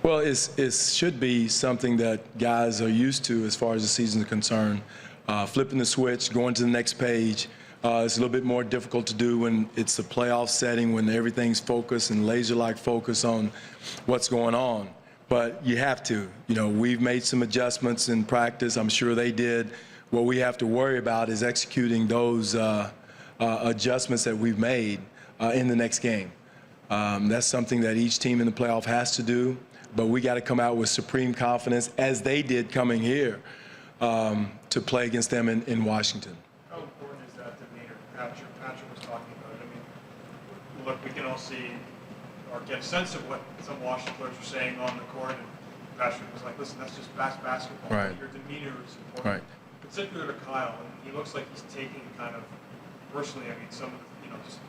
Well, it should be something that guys are used to as far as the season is concerned. Flipping the switch, going to the next page. It's a little bit more difficult to do when it's a playoff setting, when everything's focused and laser-like focus on what's going on. But you have to. You know, we've made some adjustments in practice. I'm sure they did. What we have to worry about is executing those adjustments that we've made in the next game. That's something that each team in the playoff has to do. But we got to come out with supreme confidence, as they did coming here, to play against them in Washington. How important is that demeanor? Patrick was talking about it. I mean, look, we can all see or get a sense of what some Washington players are saying on the court, and Patrick was like, listen, that's just basketball. Right. Your demeanor is important. Right. Particularly to Kyle, and he looks like he's taking kind of personally, I mean, some of the, just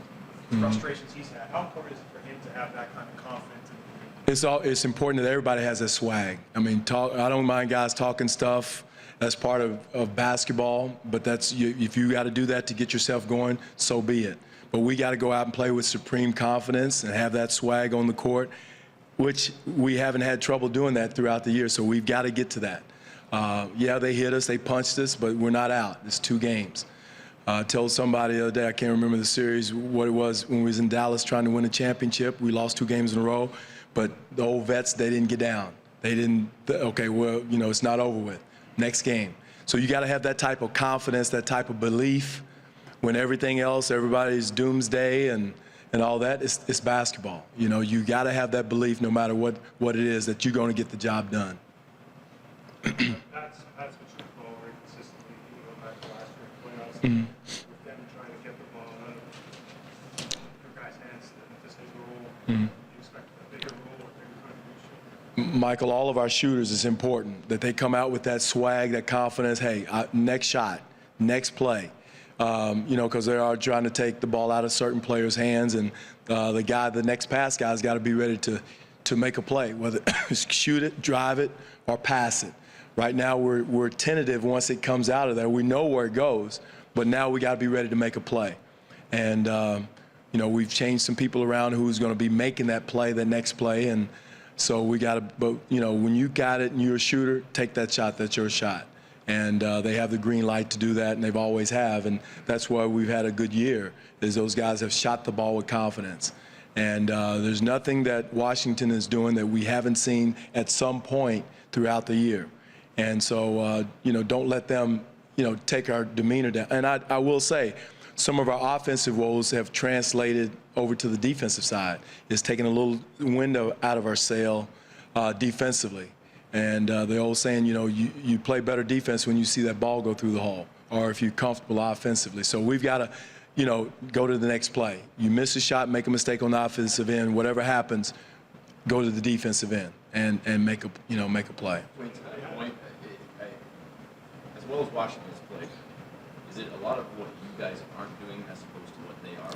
frustrations he's had. How important is it for him to have that kind of confidence? It's important that everybody has a swag. I mean, I don't mind guys talking stuff. That's part of basketball, but if you got to do that to get yourself going, so be it. But we got to go out and play with supreme confidence and have that swag on the court, which we haven't had trouble doing that throughout the year, so we've got to get to that. Yeah, they hit us, they punched us, but we're not out. It's 2 games. I told somebody the other day, I can't remember the series, what it was when we was in Dallas trying to win a championship. We lost 2 games in a row, but the old vets, they didn't get down. They didn't, okay, well, it's not over with. Next game. So you got to have that type of confidence, that type of belief when everything else, everybody's doomsday and all that. It's basketball. You got to have that belief no matter what it is that you're going to get the job done. That's what you call very consistently. You go back to last year playoffs, with them trying to get the ball out of your guys' hands. This is a rule. Do you expect a bigger rule or bigger contribution? Michael, all of our shooters, it's important that they come out with that swag, that confidence. Hey, next shot, next play. Because they are trying to take the ball out of certain players' hands, and the next pass guy's got to be ready to make a play, whether shoot it, drive it, or pass it. Right now, we're tentative once it comes out of there. We know where it goes, but now we got to be ready to make a play. And we've changed some people around who's going to be making that play, that next play, and so we got to. But when you got it and you're a shooter, take that shot. That's your shot. And they have the green light to do that, and they've always have. And that's why we've had a good year, is those guys have shot the ball with confidence. And there's nothing that Washington is doing that we haven't seen at some point throughout the year. And so, don't let them, take our demeanor down. And I will say, some of our offensive woes have translated over to the defensive side. It's taken a little window out of our sail defensively. And the old saying, you play better defense when you see that ball go through the hole, or if you're comfortable offensively. So we've got to, go to the next play. You miss a shot, make a mistake on the offensive end, whatever happens, go to the defensive end and make a play. To that point, as well as Washington's played, is it a lot of what you guys aren't doing as opposed to what they are?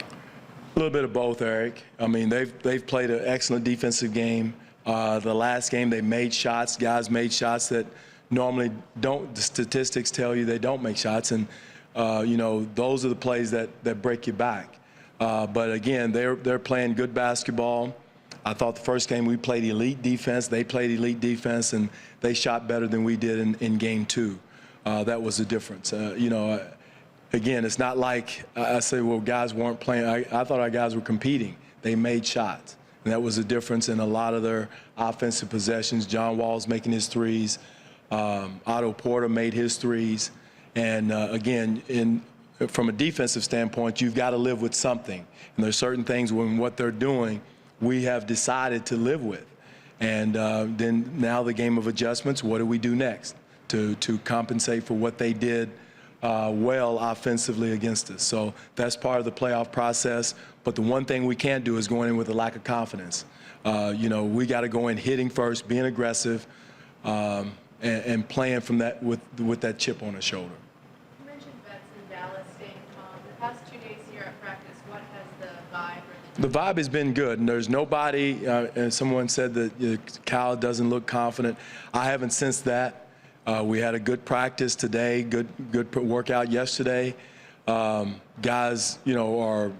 A little bit of both, Eric. I mean, they've played an excellent defensive game. The last game, they made shots. Guys made shots that normally don't. The statistics tell you they don't make shots, and those are the plays that break you back. But again, they're playing good basketball. I thought the first game we played elite defense. They played elite defense, and they shot better than we did in game 2. That was the difference. Again, it's not like I say, well, guys weren't playing. I thought our guys were competing. They made shots. And that was the difference in a lot of their offensive possessions. John Wall's making his threes. Otto Porter made his threes. And, again, from a defensive standpoint, you've got to live with something. And there's certain things when what they're doing we have decided to live with. And then now the game of adjustments, what do we do next to compensate for what they did well offensively against us? So that's part of the playoff process. But the one thing we can't do is going in with a lack of confidence. We got to go in hitting first, being aggressive, and playing from that with that chip on the shoulder. You mentioned vets in Dallas staying calm. The past 2 days here at practice, what has the vibe? The vibe has been good, and there's nobody. And someone said that Kyle doesn't look confident. I haven't sensed that. We had a good practice today, good workout yesterday. Guys, are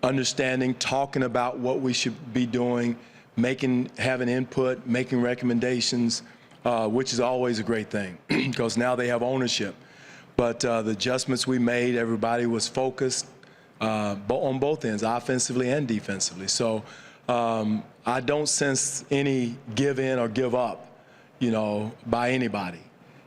understanding, talking about what we should be doing, having input, making recommendations, which is always a great thing because now they have ownership. But the adjustments we made, everybody was focused on both ends, offensively and defensively. So I don't sense any give in or give up, by anybody.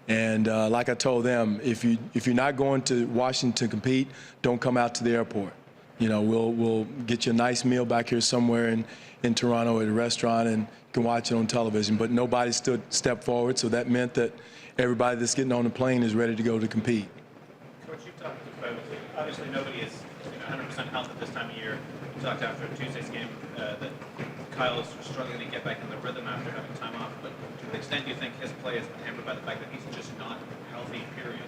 And like I told them, if you're not going to Washington to compete, don't come out to the airport. We'll get you a nice meal back here somewhere in Toronto at a restaurant, and you can watch it on television. But nobody stepped forward, so that meant that everybody that's getting on the plane is ready to go to compete. Coach, you've talked about, obviously nobody is 100% health at this time of year. You talked after Tuesday's game that Kyle is struggling to get back in the rhythm after having time off. But to what extent do you think his play has been hampered by the fact that he's just not healthy, period?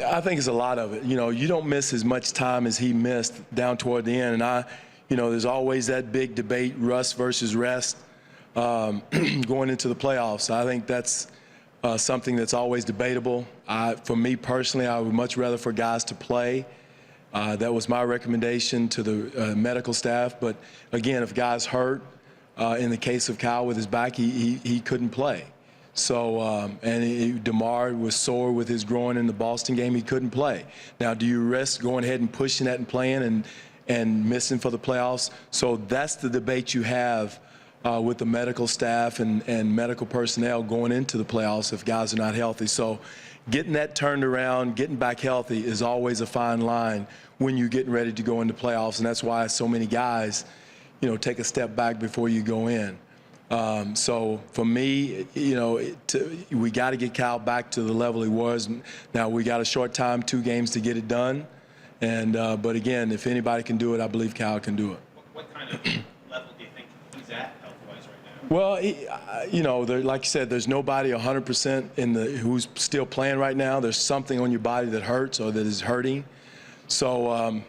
I think it's a lot of it. You don't miss as much time as he missed down toward the end. And there's always that big debate, rust versus rest, going into the playoffs. I think that's something that's always debatable. For me personally, I would much rather for guys to play. That was my recommendation to the medical staff. But again, if guys hurt, in the case of Kyle with his back, he couldn't play. So, and DeMar was sore with his groin in the Boston game. He couldn't play. Now, do you risk going ahead and pushing that and playing and missing for the playoffs? So that's the debate you have with the medical staff and medical personnel going into the playoffs if guys are not healthy. So getting that turned around, getting back healthy is always a fine line when you're getting ready to go into playoffs. And that's why so many guys, take a step back before you go in. So for me, we got to get Kyle back to the level he was. Now we got a short time, 2 games to get it done. And but again, if anybody can do it, I believe Kyle can do it. What kind of level do you think he's at health-wise right now? Well, like you said, there's nobody 100% who's still playing right now. There's something on your body that hurts or that is hurting. So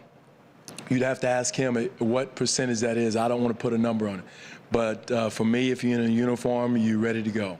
you'd have to ask him what percentage that is. I don't want to put a number on it. But for me, if you're in a uniform, you're ready to go.